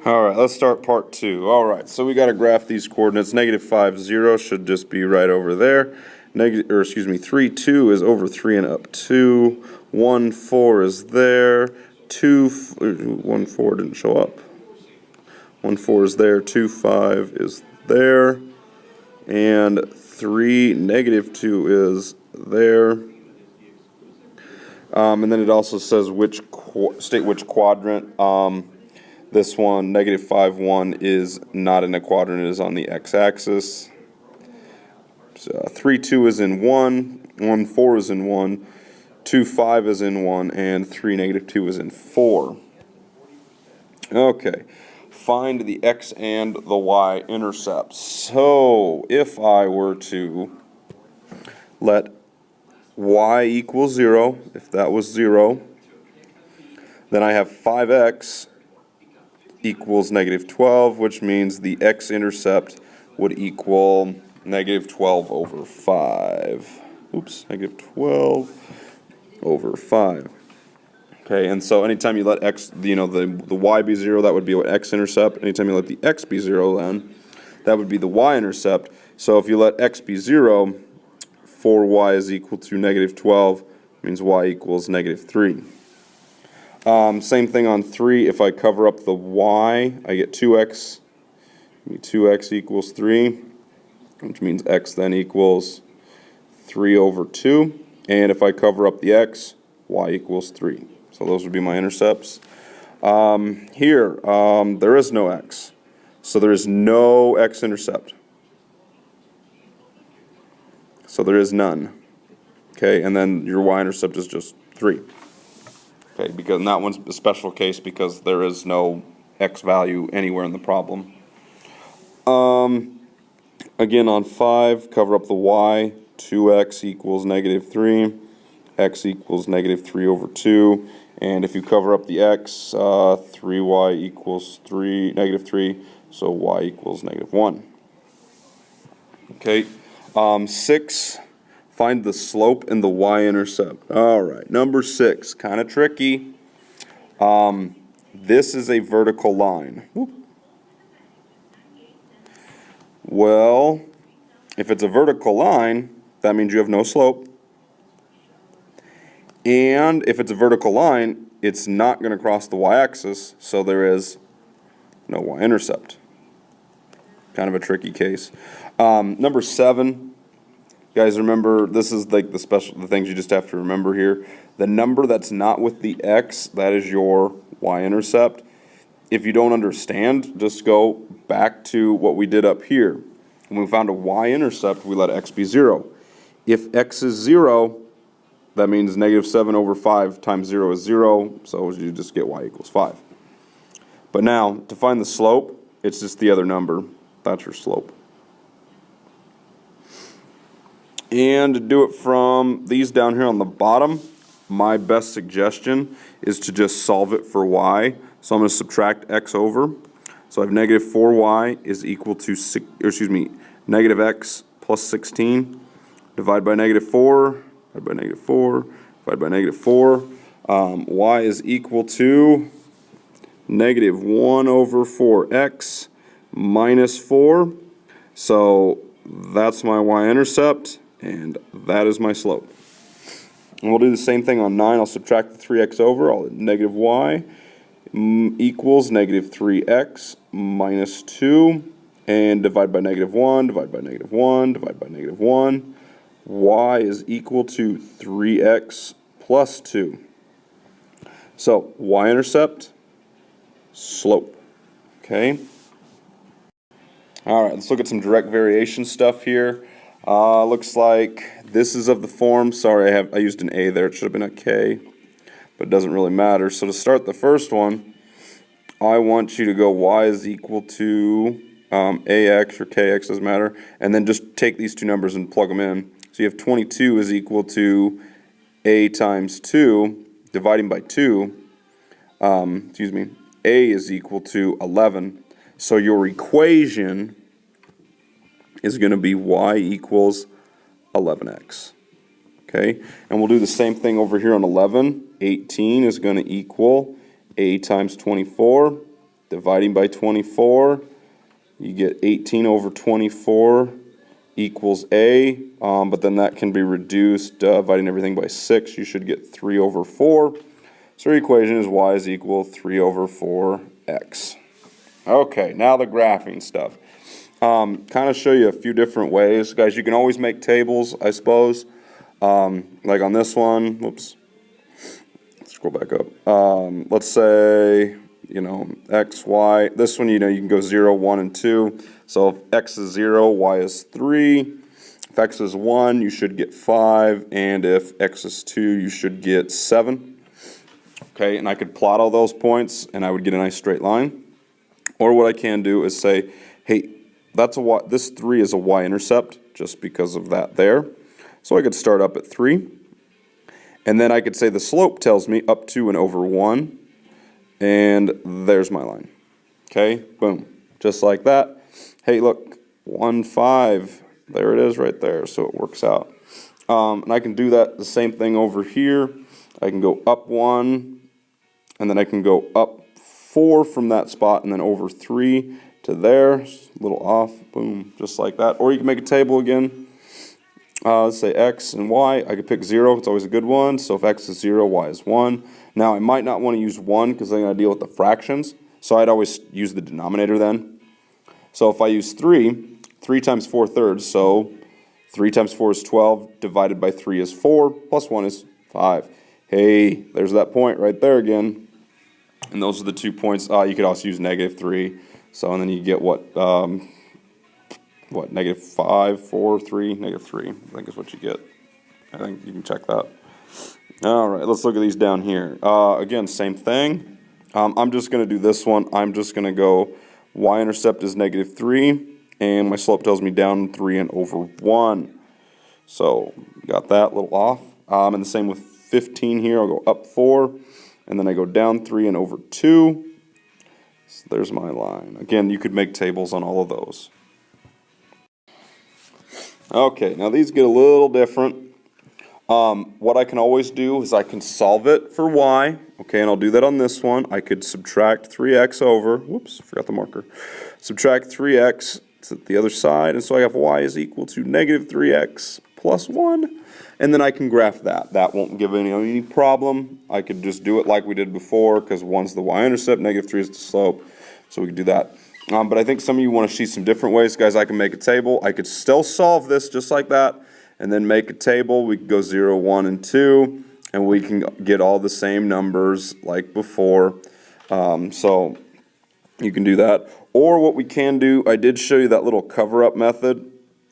All right, let's start part 2. All right, so we got to graph these coordinates. Negative 5, 0 should just be right over there. 3, 2 is over 3 and up 2. 1, 4 is there. 1, 4 didn't show up. 1, 4 is there. 2, 5 is there. And 3, negative 2 is there. And then it also says state which quadrant. This one, negative 5, 1, is not in a quadrant, it is on the x-axis. 3, 2 is in 1, 1, 4 is in 1, 2, 5 is in 1, and 3, negative 2 is in 4. Okay, find the x and the y intercepts. So, if I were to let y equal 0, if that was 0, then I have 5x equals negative 12, which means the x-intercept would equal negative 12 over 5. Oops, negative 12 over 5. Okay, and so anytime you let x, the y be 0, that would be what x-intercept. Anytime you let the x be 0, then that would be the y-intercept. So if you let x be 0, 4y is equal to negative 12, means y equals negative 3. Same thing on 3. If I cover up the y, I get 2x. 2x equals 3, which means x then equals 3 over 2. And if I cover up the x, y equals 3. So those would be my intercepts. Here, there is no x. So there is no x-intercept. So there is none. Okay, and then your y-intercept is just 3. Okay, because that one's a special case because there is no x value anywhere in the problem. Again, on 5, cover up the y. 2x equals negative 3. X equals negative 3 over 2. And if you cover up the x, 3y equals negative 3. So y equals negative 1. Okay. 6. Find the slope and the y-intercept. All right, number 6, kind of tricky. This is a vertical line. Whoop. Well, if it's a vertical line, that means you have no slope. And if it's a vertical line, it's not going to cross the y-axis, so there is no y-intercept. Kind of a tricky case. Number 7. Guys, remember, this is like the things you just have to remember here. The number that's not with the x, that is your y-intercept. If you don't understand, just go back to what we did up here. When we found a y-intercept, we let x be 0. If x is 0, that means negative 7 over 5 times 0 is 0, so you just get y equals 5. But now, to find the slope, it's just the other number. That's your slope. And to do it from these down here on the bottom, my best suggestion is to just solve it for y. So I'm going to subtract x over. So I have negative 4y is equal to, negative x plus 16. Divide by negative 4, divide by negative 4, divide by negative 4. Y is equal to negative 1 over 4x minus 4. So that's my y-intercept. And that is my slope. And we'll do the same thing on 9. I'll subtract the 3x over. I'll negative y equals negative 3x minus 2. And divide by negative 1, divide by negative 1, divide by negative 1. Y is equal to 3x plus 2. So, y-intercept, slope. Okay? All right, let's look at some direct variation stuff here. Looks like this is of the form. Sorry, I used an A there. It should have been a K, but it doesn't really matter. So to start the first one, I want you to go y is equal to ax or kx, doesn't matter, and then just take these two numbers and plug them in. So you have 22 is equal to a times 2, dividing by 2. A is equal to 11. So your equation is going to be y equals 11x. Okay, and we'll do the same thing over here on 11. 18 is going to equal a times 24 dividing by 24, you get 18 over 24 equals A, but then that can be reduced, dividing everything by 6, you should get 3 over 4. So our equation is y is equal 3 over 4x. Okay, now the graphing stuff. Kind of show you a few different ways. Guys, you can always make tables, I suppose. Like on this one, whoops, let's scroll back up. Let's say, x, y. This one, you can go 0, 1, and 2. So if x is 0, y is 3. If x is 1, you should get 5. And if x is 2, you should get 7. Okay, and I could plot all those points, and I would get a nice straight line. Or what I can do is say, hey, that's a y, this 3 is a y-intercept, just because of that there. So I could start up at 3. And then I could say the slope tells me up to and over 1. And there's my line. Okay, boom. Just like that. Hey, look, 1, 5. There it is right there, so it works out. And I can do that, the same thing over here. I can go up 1, and then I can go up 4 from that spot, and then over 3 to there. A little off, boom, just like that. Or you can make a table again. Let's say x and y. I could pick 0. It's always a good one. So if x is 0, y is 1. Now I might not want to use 1 because I'm going to deal with the fractions. So I'd always use the denominator then. So if I use 3, 3 times 4 thirds. So 3 times 4 is 12. Divided by 3 is 4. Plus 1 is 5. Hey, there's that point right there again. And those are the 2 points. You could also use -3. So and then you get what, -5, 4, 3, -3, I think is what you get. I think you can check that. All right, let's look at these down here. Again, same thing. I'm just going to do this one. I'm just going to go y-intercept is -3, and my slope tells me down 3 and over 1. So got that, a little off. And the same with 15 here. I'll go up 4, and then I go down 3 and over 2. So there's my line. Again, you could make tables on all of those. Okay, now these get a little different. What I can always do is I can solve it for y. Okay, and I'll do that on this one. I could subtract 3x over, whoops, forgot the marker. Subtract 3x to the other side, and so I have y is equal to -3x plus 1. And then I can graph that. That won't give any problem. I could just do it like we did before, because 1's the y-intercept, -3 is the slope. So we could do that. But I think some of you want to see some different ways. Guys, I can make a table. I could still solve this just like that, and then make a table. We could go 0, 1, and 2, and we can get all the same numbers like before. So you can do that. Or what we can do, I did show you that little cover-up method,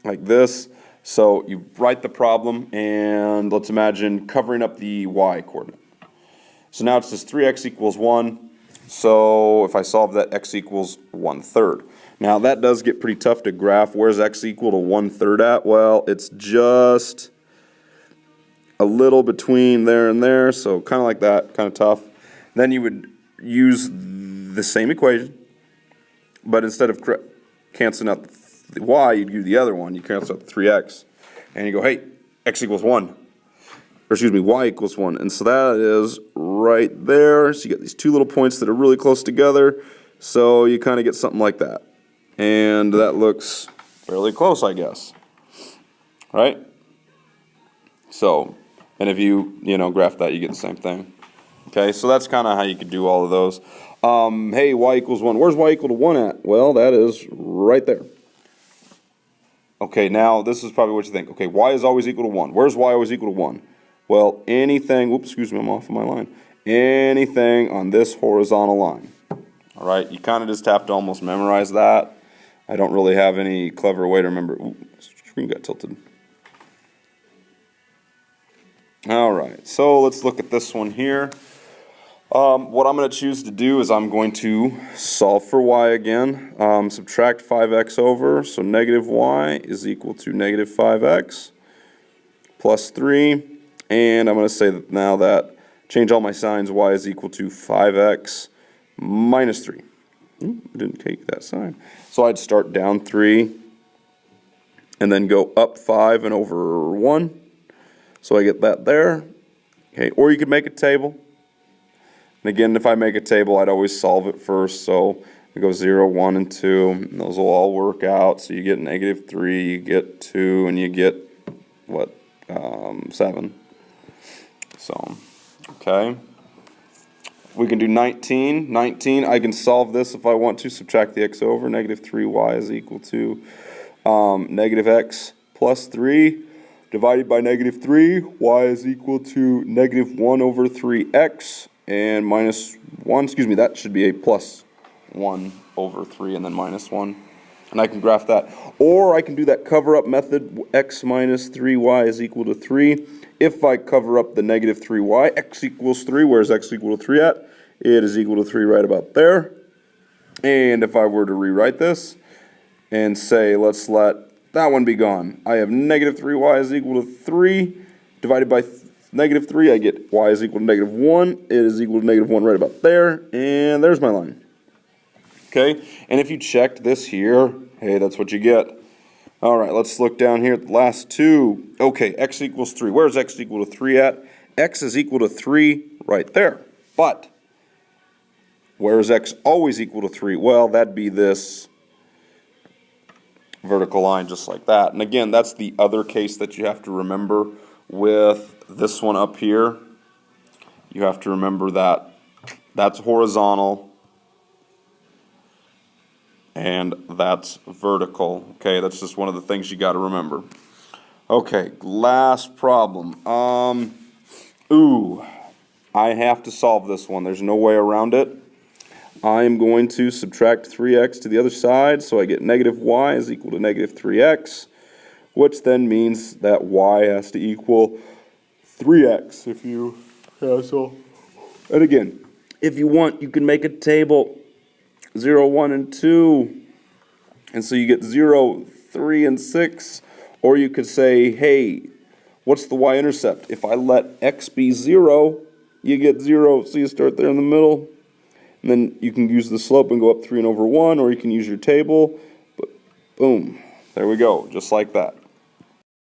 like this. So you write the problem, and let's imagine covering up the y coordinate. So now it says 3x equals 1. So if I solve that, x equals 1/3. Now that does get pretty tough to graph. Where's x equal to 1/3 at? Well, it's just a little between there and there, so kind of like that, kind of tough. Then you would use the same equation, but instead of canceling out the y, you'd do the other one. You cancel out the 3x, and you go, hey, x equals 1. Or excuse me, y equals 1. And so that is right there. So you get these two little points that are really close together. So you kind of get something like that. And that looks fairly close, I guess. Right? So, and if you graph that, you get the same thing. Okay, so that's kind of how you could do all of those. Hey, y equals 1. Where's y equal to 1 at? Well, that is right there. Okay, now this is probably what you think. Okay, y is always equal to 1. Where's y always equal to 1? Well, anything, oops, excuse me, I'm off of my line. Anything on this horizontal line. All right, you kind of just have to almost memorize that. I don't really have any clever way to remember. Ooh, screen got tilted. All right, so let's look at this one here. What I'm going to choose to do is I'm going to solve for y again. Subtract 5x over, so -y is equal to -5x plus 3. And I'm going to say that now that, change all my signs, y is equal to 5x minus 3. I didn't take that sign. So I'd start down 3 and then go up 5 and over 1. So I get that there. Okay, or you could make a table. And again, if I make a table, I'd always solve it first. So we go 0, 1, and 2. And those will all work out. So you get -3, you get 2, and you get, what, 7. So, okay. We can do 19. 19, I can solve this if I want to. Subtract the x over. -3y is equal to -x plus 3 divided by -3. Y is equal to -1 over 3x and minus 1. Excuse me, that should be a plus 1 over 3 and then minus 1. And I can graph that. Or I can do that cover-up method. X minus 3y is equal to 3. If I cover up the -3y, x equals 3. Where's x equal to 3 at? It is equal to 3 right about there. And if I were to rewrite this and say, let's let that one be gone. I have -3y is equal to 3 divided by -3. I get y is equal to -1. It is equal to -1 right about there. And there's my line. Okay, and if you checked this here, hey, that's what you get. All right, let's look down here at the last two. Okay, x equals 3. Where's x equal to 3 at? X is equal to 3 right there. But where is x always equal to 3? Well, that'd be this vertical line just like that. And again, that's the other case that you have to remember with this one up here. You have to remember that that's horizontal and that's vertical. Okay, that's just one of the things you got to remember. Okay, last problem. I have to solve this one. There's no way around it. I am going to subtract 3x to the other side, so I get -y is equal to -3x, which then means that y has to equal 3x if you cancel. And again, if you want, you can make a table 0, 1, and 2, and so you get 0, 3, and 6, or you could say, hey, what's the y-intercept? If I let x be 0, you get 0, so you start there in the middle, and then you can use the slope and go up 3 and over 1, or you can use your table, but boom, there we go, just like that.